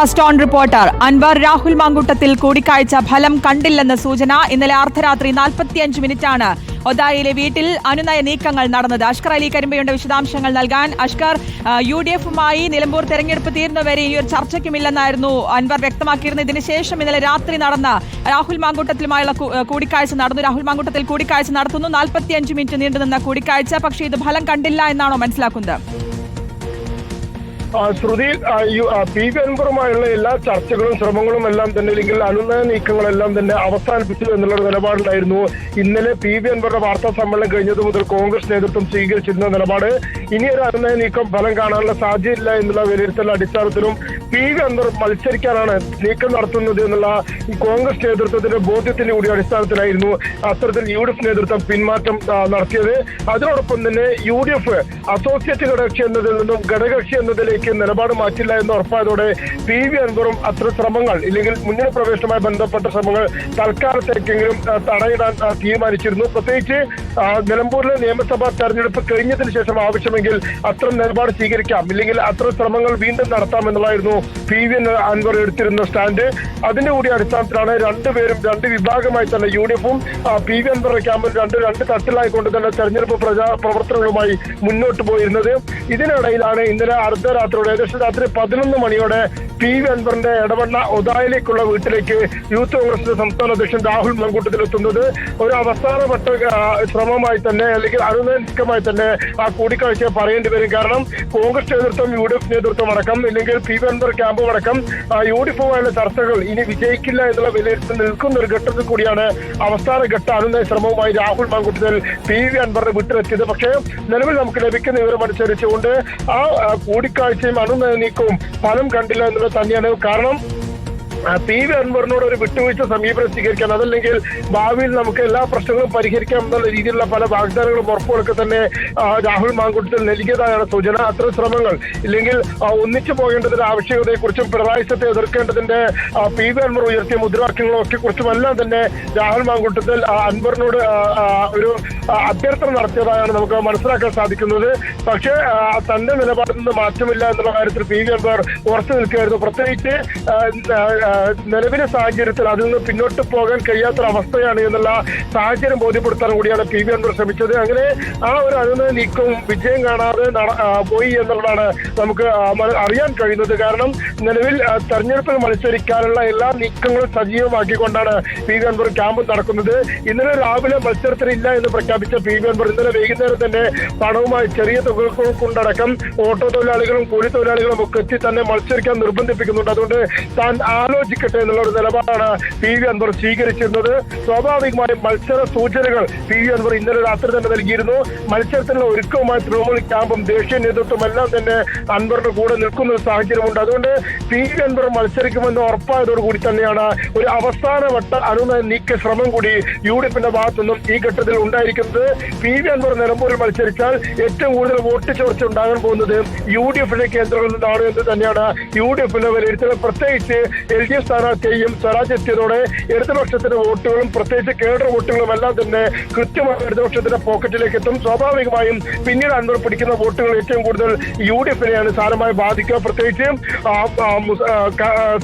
First on reporter. Anvar Rahul Mamkootathil കൂടിക്കാഴ്ച ഫലം കണ്ടില്ലെന്ന സൂചന. ഇന്നലെ അർദ്ധരാത്രി 45 മിനിറ്റാണ് ഒതായിലെ വീട്ടിൽ അനുനയ നീക്കങ്ങൾ നടന്നത്. അഷ്കർ അലി കരിമ്പയുടെ വിശദാംശങ്ങൾ നൽകാൻ. അഷ്കർ, UDF-മായി നിലമ്പൂർ തെരഞ്ഞെടുപ്പ് തീരുന്നവരെ ഇനിയൊരു ചർച്ചയ്ക്കുമില്ലെന്നായിരുന്നു അൻവർ വ്യക്തമാക്കിയിരുന്നത്. ഇതിനുശേഷം ഇന്നലെ രാത്രി നടന്ന രാഹുൽ മാങ്കൂട്ടത്തിലുമായുള്ള കൂടിക്കാഴ്ച നടന്നു. രാഹുൽ മാങ്കൂട്ടത്തിൽ കൂടിക്കാഴ്ച നടത്തുന്നു. 45 മിനിറ്റ് നീണ്ടുനിന്ന കൂടിക്കാഴ്ച. പക്ഷേ ഇത് ഫലം കണ്ടില്ല എന്നാണോ മനസ്സിലാക്കുന്നത്? ശ്രുതി, പി വി അൻവറുമായുള്ള എല്ലാ ചർച്ചകളും ശ്രമങ്ങളും എല്ലാം തന്നെ, അല്ലെങ്കിൽ അനുനയ നീക്കങ്ങളെല്ലാം തന്നെ അവസാനിപ്പിച്ചു എന്നുള്ള നിലപാടുണ്ടായിരുന്നു. ഇന്നലെ പി വി അൻവറുടെ വാർത്താ സമ്മേളനം കഴിഞ്ഞതു മുതൽ കോൺഗ്രസ് നേതൃത്വം സ്വീകരിച്ചിരുന്ന നിലപാട് ഇനിയൊരു അനുനയ നീക്കം ഫലം കാണാനുള്ള സാധ്യതയില്ല എന്നുള്ള വിലയിരുത്തൽ അടിസ്ഥാനത്തിലും പി വി അൻവർ മത്സരിക്കാനാണ് നീക്കം നടത്തുന്നത് എന്നുള്ള ഈ കോൺഗ്രസ് നേതൃത്വത്തിന്റെ ബോധ്യത്തിന്റെ കൂടി അടിസ്ഥാനത്തിലായിരുന്നു അത്തരത്തിൽ UDF നേതൃത്വം പിന്മാറ്റം നടത്തിയത്. അതിനോടൊപ്പം തന്നെ UDF അസോസിയേറ്റ് ഘടകകക്ഷി എന്നതിൽ നിന്നും ഘടകകക്ഷി എന്നതിലേക്ക് നിലപാട് മാറ്റില്ല എന്ന് ഉറപ്പായതോടെ പി വി അൻവറും അത്തരം ശ്രമങ്ങൾ, ഇല്ലെങ്കിൽ മുന്നണി പ്രവേശനവുമായി ബന്ധപ്പെട്ട ശ്രമങ്ങൾ തൽക്കാലത്തേക്കെങ്കിലും തടയിടാൻ തീരുമാനിച്ചിരുന്നു. പ്രത്യേകിച്ച് നിലമ്പൂരിലെ നിയമസഭാ തെരഞ്ഞെടുപ്പ് കഴിഞ്ഞതിന് ശേഷം ആവശ്യമെങ്കിൽ അത്തരം നിലപാട് സ്വീകരിക്കാം, ഇല്ലെങ്കിൽ അത്തരം ശ്രമങ്ങൾ വീണ്ടും നടത്താം എന്നുള്ളതായിരുന്നു പി വി അൻവർ എടുത്തിരുന്ന സ്റ്റാൻഡ്. അതിന്റെ കൂടി അടിസ്ഥാനത്തിലാണ് രണ്ടുപേരും രണ്ട് വിഭാഗമായി തന്നെ UDF-ഉം പി വി അൻവറുടെ ക്യാമ്പും രണ്ട് തട്ടിലായിക്കൊണ്ട് തന്നെ തെരഞ്ഞെടുപ്പ് പ്രവർത്തനങ്ങളുമായി മുന്നോട്ട് പോയിരുന്നത്. ഇതിനിടയിലാണ് ഇന്നലെ അർദ്ധരാത്രിയോടെ, ഏകദേശം രാത്രി 11 മണിയോടെ പി വി അൻവറിന്റെ എടവണ്ണ ഒതായിലേക്കുള്ള വീട്ടിലേക്ക് യൂത്ത് കോൺഗ്രസിന്റെ സംസ്ഥാന അധ്യക്ഷൻ രാഹുൽ മാങ്കൂട്ടത്തിലെത്തുന്നത് ഒരു അവസാനവട്ട ശ്രമമായി തന്നെ, അല്ലെങ്കിൽ അനുനയ നീക്കമായി തന്നെ ആ കൂടിക്കാഴ്ചയെ പറയേണ്ടി വരും. കാരണം കോൺഗ്രസ് നേതൃത്വം, UDF നേതൃത്വം അടക്കം, ഇല്ലെങ്കിൽ പി വി അൻവർ ക്യാമ്പും അടക്കം UDF-വുമായുള്ള ചർച്ചകൾ ഇനി വിജയിക്കില്ല എന്നുള്ള വിലയിരുത്തൽ നിൽക്കുന്ന ഒരു ഘട്ടത്തിൽ കൂടിയാണ് അവസാന ഘട്ട അനുനയ ശ്രമവുമായി രാഹുൽ മാങ്കൂട്ടത്തിൽ പി വി അൻവറിന്റെ വീട്ടിലെത്തിയത്. പക്ഷേ നിലവിൽ നമുക്ക് ലഭിക്കുന്ന വിവരം അനുസരിച്ചുകൊണ്ട് ആ കൂടിക്കാഴ്ചയും അനുനയ നീക്കവും ഫലം കണ്ടില്ല എന്നുള്ളത് തന്നെയാണ്. കാരണം പി വി അൻവറിനോട് ഒരു വിട്ടുവീഴ്ച സമീപനം സ്വീകരിക്കാൻ, അതല്ലെങ്കിൽ ഭാവിയിൽ നമുക്ക് എല്ലാ പ്രശ്നങ്ങളും പരിഹരിക്കാം എന്നുള്ള രീതിയിലുള്ള പല വാഗ്ദാനങ്ങളും ഉറപ്പുകളൊക്കെ തന്നെ രാഹുൽ മാങ്കൂട്ടത്തിൽ നൽകിയതായാണ് സൂചന. അത്തരം ശ്രമങ്ങൾ, ഇല്ലെങ്കിൽ ഒന്നിച്ചു പോകേണ്ടതിന്റെ ആവശ്യകതയെക്കുറിച്ചും പിണറായി സത്തെ എതിർക്കേണ്ടതിന്റെ പി വി അൻവർ ഉയർത്തിയ മുദ്രാവാക്യങ്ങളും ഒക്കെ കുറിച്ചുമെല്ലാം തന്നെ രാഹുൽ മാങ്കൂട്ടത്തിൽ അൻവറിനോട് ഒരു അഭ്യർത്ഥന നടത്തിയതായാണ് നമുക്ക് മനസ്സിലാക്കാൻ സാധിക്കുന്നത്. പക്ഷേ തന്റെ നിലപാടിൽ നിന്ന് മാറ്റമില്ല എന്നുള്ള കാര്യത്തിൽ പി വി അൻവർ ഉറച്ചു നിൽക്കുകയായിരുന്നു. പ്രത്യേകിച്ച് നിലവിലെ സാഹചര്യത്തിൽ അതിൽ നിന്ന് പിന്നോട്ട് പോകാൻ കഴിയാത്തൊരവസ്ഥയാണ് എന്നുള്ള സാഹചര്യം ബോധ്യപ്പെടുത്താൻ കൂടിയാണ് പി വി അൻവർ ശ്രമിച്ചത്. അങ്ങനെ ആ ഒരു അനുനയ നീക്കവും വിജയം കാണാതെ പോയി എന്നുള്ളതാണ് നമുക്ക് അറിയാൻ കഴിയുന്നത്. കാരണം നിലവിൽ തെരഞ്ഞെടുപ്പിൽ മത്സരിക്കാനുള്ള എല്ലാ നീക്കങ്ങളും സജീവമാക്കിക്കൊണ്ടാണ് പി വി അൻവർ ക്യാമ്പ് നടക്കുന്നത്. ഇന്നലെ രാവിലെ മത്സരത്തിനില്ല എന്ന് പ്രഖ്യാപിച്ച പി വി അൻവർ ഇന്നലെ വൈകുന്നേരം തന്നെ പണവുമായി ചെറിയ തുകകൾ കൊണ്ടടക്കം ഓട്ടോ തൊഴിലാളികളും കൂലി തൊഴിലാളികളും ഒക്കെ എത്തി തന്നെ മത്സരിക്കാൻ നിർബന്ധിപ്പിക്കുന്നുണ്ട്. അതുകൊണ്ട് താൻ ആലോചിക്കട്ടെ എന്നുള്ള ഒരു നിലപാടാണ് പി വി അൻവർ സ്വീകരിച്ചിരുന്നത്. സ്വാഭാവികമായും മത്സര സൂചനകൾ പി വി അൻവർ ഇന്നലെ രാത്രി തന്നെ നൽകിയിരുന്നു. മത്സരത്തിനുള്ള ഒരുക്കവുമായി തൃണമൂൽ ക്യാമ്പും ദേശീയ നേതൃത്വം എല്ലാം തന്നെ അൻവറിന്റെ കൂടെ നിൽക്കുന്ന ഒരു സാഹചര്യമുണ്ട്. അതുകൊണ്ട് പി വി അൻവർ മത്സരിക്കുമെന്ന് ഉറപ്പായതോടുകൂടി തന്നെയാണ് ഒരു അവസാനവട്ട അനുനയ നീക്ക ശ്രമം കൂടി UDF-ന്റെ ഭാഗത്തുനിന്നും ഈ ഘട്ടത്തിൽ ഉണ്ടായിരിക്കുന്നത്. പി വി അൻവർ നിലമ്പൂരിൽ മത്സരിച്ചാൽ ഏറ്റവും കൂടുതൽ വോട്ട് ചോർച്ച ഉണ്ടാകാൻ പോകുന്നത് UDF-ന്റെ കേന്ദ്രങ്ങളിൽ നിന്നാണ് എന്ന് തന്നെയാണ് UDF-ന്റെ വിലയിരുത്തൽ. പ്രത്യേകിച്ച് LDF സ്ഥാനാർത്ഥിയെയും സ്വരാജ് എത്തിയതോടെ ഇടതുപക്ഷത്തിന്റെ വോട്ടുകളും പ്രത്യേകിച്ച് കേഡർ വോട്ടുകളും എല്ലാം തന്നെ കൃത്യമായി ഇടതുപക്ഷത്തിന്റെ പോക്കറ്റിലേക്ക് എത്തും. സ്വാഭാവികമായും പിന്നീട് അൻവർ പിടിക്കുന്ന വോട്ടുകൾ ഏറ്റവും കൂടുതൽ UDF-നെയാണ് സാരമായി ബാധിക്കുക. പ്രത്യേകിച്ച്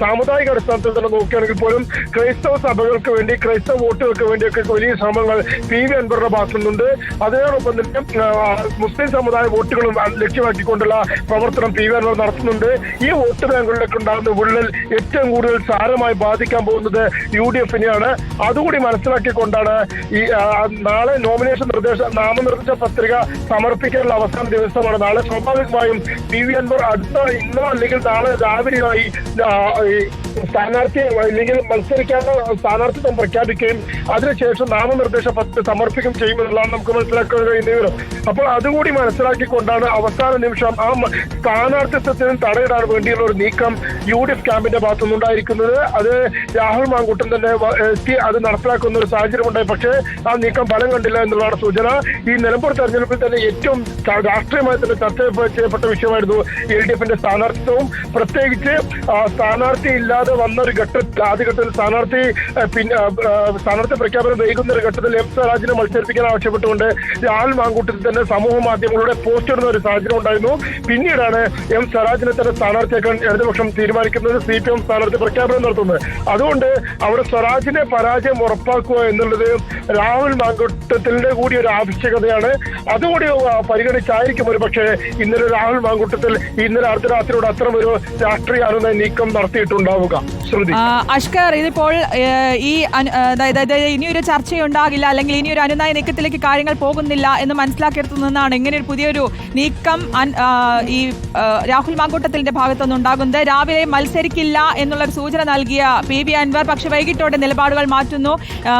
സാമുദായിക അടിസ്ഥാനത്തിൽ തന്നെ നോക്കുകയാണെങ്കിൽ പോലും ക്രൈസ്തവ സഭകൾക്ക് വേണ്ടി, ക്രൈസ്തവ വോട്ടുകൾക്ക് വേണ്ടിയൊക്കെ വലിയ ശ്രമങ്ങൾ പി വി അൻവറിന്റെ ഭാഗത്തുനിന്നുണ്ട്. അതിനോടൊപ്പം തന്നെ മുസ്ലിം സമുദായ വോട്ടുകളും ലക്ഷ്യമാക്കിക്കൊണ്ടുള്ള പ്രവർത്തനം പി വി അൻവർ നടത്തുന്നുണ്ട്. ഈ വോട്ട് ബാങ്കുകളിലേക്ക് ഉണ്ടാകുന്ന വിള്ളൽ ഏറ്റവും കൂടുതൽ സാരമായി ബാധിക്കാൻ പോകുന്നത് UDF-നെയാണ്. അതുകൂടി മനസ്സിലാക്കിക്കൊണ്ടാണ് ഈ നാളെ നാമനിർദ്ദേശ പത്രിക സമർപ്പിക്കാനുള്ള അവസാന ദിവസമാണ് നാളെ. സ്വാഭാവികമായും പി വി അൻവർ ഇന്നോ അല്ലെങ്കിൽ നാളെ രാവിലെയായി സ്ഥാനാർത്ഥിയെ, അല്ലെങ്കിൽ മത്സരിക്കാനുള്ള സ്ഥാനാർത്ഥിത്വം പ്രഖ്യാപിക്കുകയും അതിനുശേഷം നാമനിർദ്ദേശ പത്രിക സമർപ്പിക്കുകയും ചെയ്യുമെന്നുള്ളതാണ് നമുക്ക് മനസ്സിലാക്കാൻ കഴിയുന്ന വിവരം. അപ്പോൾ അതുകൂടി മനസ്സിലാക്കിക്കൊണ്ടാണ് അവസാന നിമിഷം ആ സ്ഥാനാർത്ഥിത്വത്തിന് തടയിടാൻ വേണ്ടിയുള്ള ഒരു നീക്കം UDF ക്യാമ്പിന്റെ ഭാഗത്തുനിന്നുണ്ടായിരിക്കുന്നത്. തീരുമാനിക്കുന്നത്. അത് രാഹുൽ മാങ്കൂട്ടം തന്നെ എത്തി അത് നടപ്പിലാക്കുന്ന ഒരു സാഹചര്യം ഉണ്ടായി. പക്ഷേ ആ നീക്കം ഫലം കണ്ടില്ല എന്നുള്ളതാണ് സൂചന. ഈ നിലമ്പൂർ തെരഞ്ഞെടുപ്പിൽ തന്നെ ഏറ്റവും രാഷ്ട്രീയമായി തന്നെ ചർച്ച ചെയ്യപ്പെട്ട വിഷയമായിരുന്നു LDFന്റെ സ്ഥാനാർത്ഥിത്വവും. പ്രത്യേകിച്ച് സ്ഥാനാർത്ഥി ഇല്ലാതെ വന്ന ഒരു ഘട്ടത്തിൽ ആദ്യഘട്ടത്തിൽ സ്ഥാനാർത്ഥി പ്രഖ്യാപനം വൈകുന്ന ഒരു ഘട്ടത്തിൽ എം സ്വരാജിനെ മത്സരിപ്പിക്കാൻ ആവശ്യപ്പെട്ടുകൊണ്ട് രാഹുൽ മാങ്കൂട്ടത്തിൽ തന്നെ സമൂഹ മാധ്യമങ്ങളുടെ പോസ്റ്റ് ഇടുന്ന ഒരു സാഹചര്യം ഉണ്ടായിരുന്നു. പിന്നീടാണ് എം സ്വരാജിനെ തന്നെ സ്ഥാനാർത്ഥിയാക്കാൻ ഇടതുപക്ഷം തീരുമാനിക്കുന്നത്, CPM സ്ഥാനാർത്ഥി പ്രഖ്യാപനം നടത്തുന്നത്. അതുകൊണ്ട് അവിടെ സ്വരാജിനെ പരാജയം ഉറപ്പാക്കുക എന്നുള്ളത് രാഹുൽ മാങ്കൂട്ടത്തിന്റെ കൂടി ഒരു ആവശ്യകതയാണ്. അതുകൂടി പരിഗണിച്ചായിരിക്കും ഒരു പക്ഷേ ഇന്നലെ രാഹുൽ മാങ്കൂട്ടത്തിൽ ഇന്നലെ അർദ്ധരാത്രിയോട് അത്തരം ഒരു രാഷ്ട്രീയ അനുനയ നീക്കം നടത്തിയിട്ടുണ്ടാവുക. ശ്രുതി അഷ്കർ, ഇതിപ്പോൾ ഇനിയൊരു ചർച്ചയുണ്ടാകില്ല അല്ലെങ്കിൽ ഇനിയൊരു അനുനയ നീക്കത്തിലേക്ക് കാര്യങ്ങൾ പോകുന്നില്ല എന്ന് മനസ്സിലാക്കിയെടുത്തു നിന്നാണ് ഇങ്ങനെ ഒരു പുതിയൊരു നീക്കം ഈ രാഹുൽ മാങ്കൂട്ടത്തിന്റെ ഭാഗത്തുനിന്ന് ഉണ്ടാകുന്നത്. രാവിലെ മത്സരിക്കില്ല എന്നുള്ളൊരു സൂചന നൽകിയ PV അൻവർ പക്ഷെ വൈകിട്ടോടെ നിലപാടുകൾ മാറ്റുന്നു,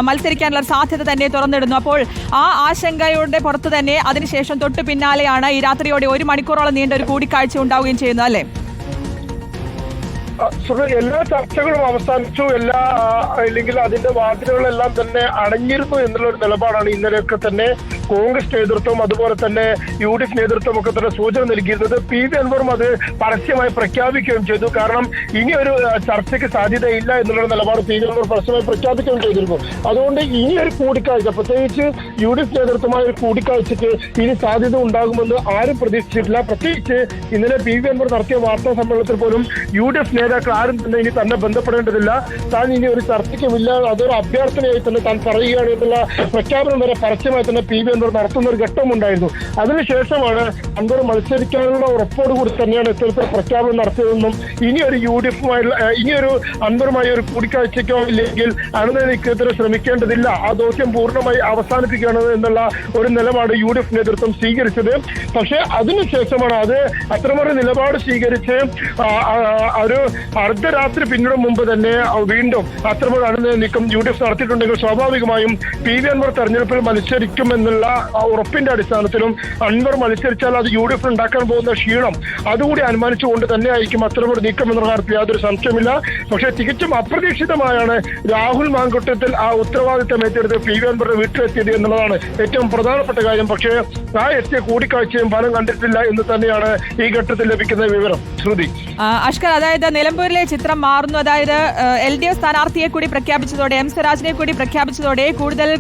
മത്സരിക്കാനുള്ള സാധ്യത തന്നെ തുറന്നിടുന്നു. അപ്പോൾ ആ ആശങ്കയുടെ പുറത്ത് തന്നെ അതിനുശേഷം തൊട്ടു പിന്നാലെയാണ് ഈ രാത്രിയോടെ 1 മണിക്കൂറോളം നീണ്ട ഒരു കൂടിക്കാഴ്ച ഉണ്ടാവുകയും ചെയ്യുന്നത്, അല്ലേ? എല്ലാ ചർച്ചകളും അവസാനിച്ചു, അല്ലെങ്കിൽ അതിന്റെ വാതിലുകളെല്ലാം തന്നെ അടഞ്ഞിരുന്നു എന്നുള്ള ഒരു നിലപാടാണ് ഇന്നലെയൊക്കെ തന്നെ കോൺഗ്രസ് നേതൃത്വം അതുപോലെ തന്നെ UDF നേതൃത്വം ഒക്കെ തന്നെ സൂചന നൽകിയിരുന്നത്. PV അൻവറും അത് പരസ്യമായി പ്രഖ്യാപിക്കുകയും ചെയ്തു. കാരണം ഇനി ഒരു ചർച്ചയ്ക്ക് സാധ്യതയില്ല എന്നുള്ള നിലപാട് PV അൻവർ പരസ്യമായി പ്രഖ്യാപിക്കുകയും ചെയ്തിരുന്നു. അതുകൊണ്ട് ഇനി ഒരു കൂടിക്കാഴ്ച, പ്രത്യേകിച്ച് UDF നേതൃത്വമായ ഒരു കൂടിക്കാഴ്ചയ്ക്ക് ഇനി സാധ്യത ഉണ്ടാകുമെന്ന് ആരും പ്രതീക്ഷിച്ചിട്ടില്ല. പ്രത്യേകിച്ച് ഇന്നലെ PV അൻവർ നടത്തിയ വാർത്താ സമ്മേളനത്തിൽ പോലും UDF നേതാക്കൾ ആരും തന്നെ ഇനി തന്നെ ബന്ധപ്പെടേണ്ടതില്ല, താൻ ഇനി ഒരു ചർച്ചയ്ക്കുമില്ല, അതൊരു അഭ്യർത്ഥനയായി തന്നെ താൻ പറയുകയാണ് എന്നുള്ള പ്രഖ്യാപനം വരെ പരസ്യമായി തന്നെ PV അൻവർ നടത്തുന്ന ഒരു ഘട്ടമുണ്ടായിരുന്നു. അതിനുശേഷമാണ് അൻവർ മത്സരിക്കാനുള്ള ഉറപ്പോടുകൂടി തന്നെയാണ് ഇത്തരത്തിൽ പ്രഖ്യാപനം നടത്തിയതെന്നും ഇനിയൊരു ഇനിയൊരു അൻവറുമായി ഒരു കൂടിക്കാഴ്ചയ്ക്കോ ഇല്ലെങ്കിൽ അനുനയ നീക്കത്തിന് ശ്രമിക്കേണ്ടതില്ല, ആ ദൗത്യം പൂർണ്ണമായി അവസാനിപ്പിക്കുകയാണ് എന്നുള്ള ഒരു നിലപാട് UDF നേതൃത്വം സ്വീകരിച്ചത്. പക്ഷേ അതിനുശേഷമാണ് അത് അത്തരമൊരു നിലപാട് സ്വീകരിച്ച് ഒരു അർദ്ധരാത്രി പിന്നിടും മുമ്പ് തന്നെ വീണ്ടും അത്തരമൊരു അനുനയ നീക്കം UDF നടത്തിയിട്ടുണ്ടെങ്കിൽ സ്വാഭാവികമായും PV അൻവർ തെരഞ്ഞെടുപ്പിൽ മത്സരിക്കുമെന്നുള്ള ഉറപ്പിന്റെ അടിസ്ഥാനത്തിലും അൻവർ മത്സരിച്ചാൽ അത് UDF ഉണ്ടാക്കാൻ പോകുന്ന ക്ഷീണം അതുകൂടി അനുമാനിച്ചുകൊണ്ട് തന്നെ ആയിരിക്കും അത്തരമൊരു നീക്കം എന്ന കാര്യത്തിൽ യാതൊരു സംശയമില്ല. പക്ഷേ തികച്ചും അപ്രതീക്ഷിതമായാണ് രാഹുൽ മാങ്കൂട്ടത്തിൽ ആ ഉത്തരവാദിത്തം ഏറ്റെടുത്ത് PV അൻവറുടെ വീട്ടിലെത്തിയത് എന്നുള്ളതാണ് ഏറ്റവും പ്രധാനപ്പെട്ട കാര്യം. പക്ഷേ ആ എത്തിയ കൂടിക്കാഴ്ചയും ഫലം കണ്ടിട്ടില്ല എന്ന് തന്നെയാണ് ഈ ഘട്ടത്തിൽ ലഭിക്കുന്ന വിവരം. ശ്രുതി അഷ്കർ, അതായത് നിലമ്പൂരിലെ ചിത്രം മാറുന്നു. അതായത് LDF സ്ഥാനാർത്ഥിയെ കൂടി പ്രഖ്യാപിച്ചതോടെ, എം സ്വരാജിനെ കൂടി പ്രഖ്യാപിച്ചതോടെ കൂടുതൽ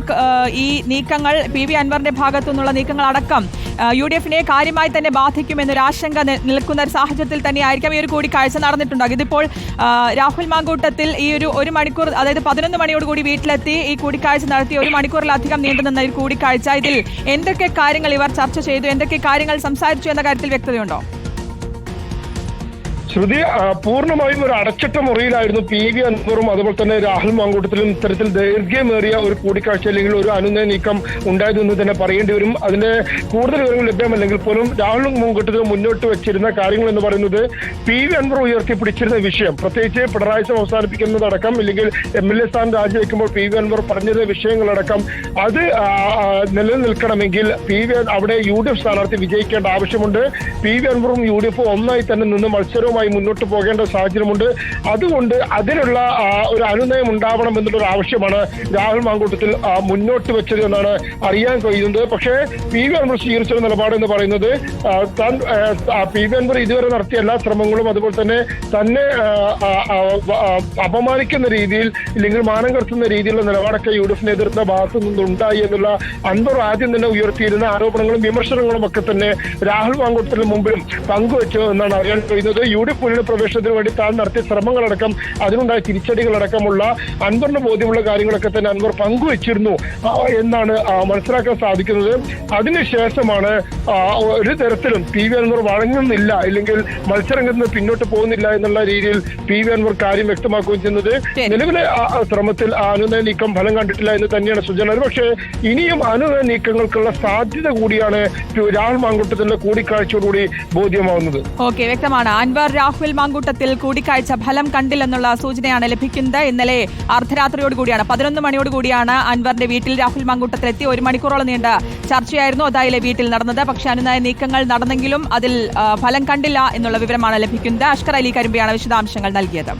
ഈ നീക്കങ്ങൾ PV അൻവറിന്റെ ഭാഗത്തു നിന്നുള്ള നീക്കങ്ങൾ അടക്കം UDFനെ കാര്യമായി തന്നെ ബാധിക്കുമെന്നൊരു ആശങ്ക നിൽക്കുന്ന ഒരു സാഹചര്യത്തിൽ തന്നെയായിരിക്കും ഈ ഒരു കൂടിക്കാഴ്ച നടന്നിട്ടുണ്ടാകും. ഇതിപ്പോൾ രാഹുൽ മാങ്കൂട്ടത്തിൽ ഈ ഒരു മണിക്കൂർ, അതായത് 11 മണിയോടുകൂടി വീട്ടിലെത്തി ഈ കൂടിക്കാഴ്ച നടത്തി 1 മണിക്കൂറിലധികം നീണ്ടുനിന്ന ഈ കൂടിക്കാഴ്ച, ഇതിൽ എന്തൊക്കെ കാര്യങ്ങൾ ഇവർ ചർച്ച ചെയ്തു, എന്തൊക്കെ കാര്യങ്ങൾ സംസാരിച്ചു എന്ന കാര്യത്തിൽ വ്യക്തതയുണ്ടോ? ശ്രുതി, പൂർണ്ണമായും ഒരു അടച്ചിട്ട മുറിയിലായിരുന്നു PV അൻവറും അതുപോലെ തന്നെ രാഹുൽ മാങ്കൂട്ടത്തിലും ഇത്തരത്തിൽ ദൈർഘ്യമേറിയ ഒരു കൂടിക്കാഴ്ച അല്ലെങ്കിൽ ഒരു അനുനയ നീക്കം ഉണ്ടായതെന്ന് തന്നെ പറയേണ്ടി വരും. അതിന്റെ കൂടുതൽ വിവരങ്ങൾ ലഭ്യമല്ലെങ്കിൽ പോലും രാഹുൽ മാങ്കൂട്ടത്തിൽ മുന്നോട്ട് വെച്ചിരുന്ന കാര്യങ്ങൾ എന്ന് പറയുന്നത് PV അൻവർ ഉയർത്തിപ്പിടിച്ചിരുന്ന വിഷയം, പ്രത്യേകിച്ച് പിണറായി അവസാനിപ്പിക്കുന്നതടക്കം ഇല്ലെങ്കിൽ MLA സ്ഥാനം രാജിവെക്കുമ്പോൾ PV അൻവർ പറഞ്ഞത് വിഷയങ്ങളടക്കം അത് നിലനിൽക്കണമെങ്കിൽ അവിടെ UDF സ്ഥാനാർത്ഥി വിജയിക്കേണ്ട ആവശ്യമുണ്ട്. PV അൻവറും UDF ഒന്നായി തന്നെ നിന്ന് മത്സരവുമായി മുന്നോട്ട് പോകേണ്ട സാഹചര്യമുണ്ട്. അതുകൊണ്ട് അതിനുള്ള ഒരു അനുനയം ഉണ്ടാവണം എന്നുള്ളൊരു ആവശ്യമാണ് രാഹുൽ മാങ്കൂട്ടത്തിൽ മുന്നോട്ട് വെച്ചത് എന്നാണ് അറിയാൻ കഴിയുന്നത്. പക്ഷേ PV അൻവർ സ്വീകരിച്ച നിലപാട് എന്ന് പറയുന്നത് PV അൻവർ ഇതുവരെ നടത്തിയ എല്ലാ ശ്രമങ്ങളും അതുപോലെ തന്നെ തന്നെ അപമാനിക്കുന്ന രീതിയിൽ ഇല്ലെങ്കിൽ മാനം കടത്തുന്ന രീതിയിലുള്ള നിലപാടൊക്കെ UDF നേതൃത്വ ഭാഗത്തു നിന്നുണ്ടായി എന്നുള്ള അൻവർ ആദ്യം തന്നെ ഉയർത്തിയിരുന്ന ആരോപണങ്ങളും വിമർശനങ്ങളും ഒക്കെ തന്നെ രാഹുൽ മാങ്കൂട്ടത്തിന് മുമ്പിലും പങ്കുവച്ചു എന്നാണ് അറിയാൻ കഴിയുന്നത്. UDF മുന്നണി പ്രവേശനത്തിന് വേണ്ടി താൻ നടത്തിയ ശ്രമങ്ങളടക്കം അതിനുണ്ടായ തിരിച്ചടികളടക്കമുള്ള അൻവറിന് ബോധ്യമുള്ള കാര്യങ്ങളൊക്കെ തന്നെ അൻവർ പങ്കുവച്ചിരുന്നു എന്നാണ് മനസ്സിലാക്കാൻ സാധിക്കുന്നത്. അതിനുശേഷമാണ് ഒരു തരത്തിലും PV അൻവർ വഴങ്ങുന്നില്ല ഇല്ലെങ്കിൽ മത്സരങ്ങളിൽ നിന്ന് പിന്നോട്ട് പോകുന്നില്ല എന്നുള്ള രീതിയിൽ PV അൻവർ കാര്യം വ്യക്തമാക്കുകയും ചെയ്യുന്നത്. നിലവിലെ ശ്രമത്തിൽ അനുനയ നീക്കം ഫലം കണ്ടിട്ടില്ല എന്ന് തന്നെയാണ് സൂചന. പക്ഷേ ഇനിയും അനുനയ നീക്കങ്ങൾക്കുള്ള സാധ്യത കൂടിയാണ് രാഹുൽ മാങ്കൂട്ടത്തിന്റെ കൂടിക്കാഴ്ചയോടുകൂടി ബോധ്യമാവുന്നത്. ഓക്കെ, വ്യക്തമാണ്. അൻവർ രാഹുൽ മാങ്കൂട്ടത്തിൽ കൂടിക്കാഴ്ച ഫലം കണ്ടില്ലെന്നുള്ള സൂചനയാണ് ലഭിക്കുന്നത്. ഇന്നലെ അർദ്ധരാത്രിയോടുകൂടിയാണ് 11 മണിയോടുകൂടിയാണ് അൻവറിന്റെ വീട്ടിൽ രാഹുൽ മാങ്കൂട്ടത്തിൽ എത്തി 1 മണിക്കൂറോളം നീണ്ട ചർച്ചയായിരുന്നു ഒതായിലെ വീട്ടിൽ നടന്നത്. പക്ഷേ അനുനയ നീക്കങ്ങൾ നടന്നെങ്കിലും അതിൽ ഫലം കണ്ടില്ല എന്നുള്ള വിവരമാണ് ലഭിക്കുന്നത്. അഷ്കർ അലി കരിമ്പയാണ് വിശദാംശങ്ങൾ നൽകിയത്.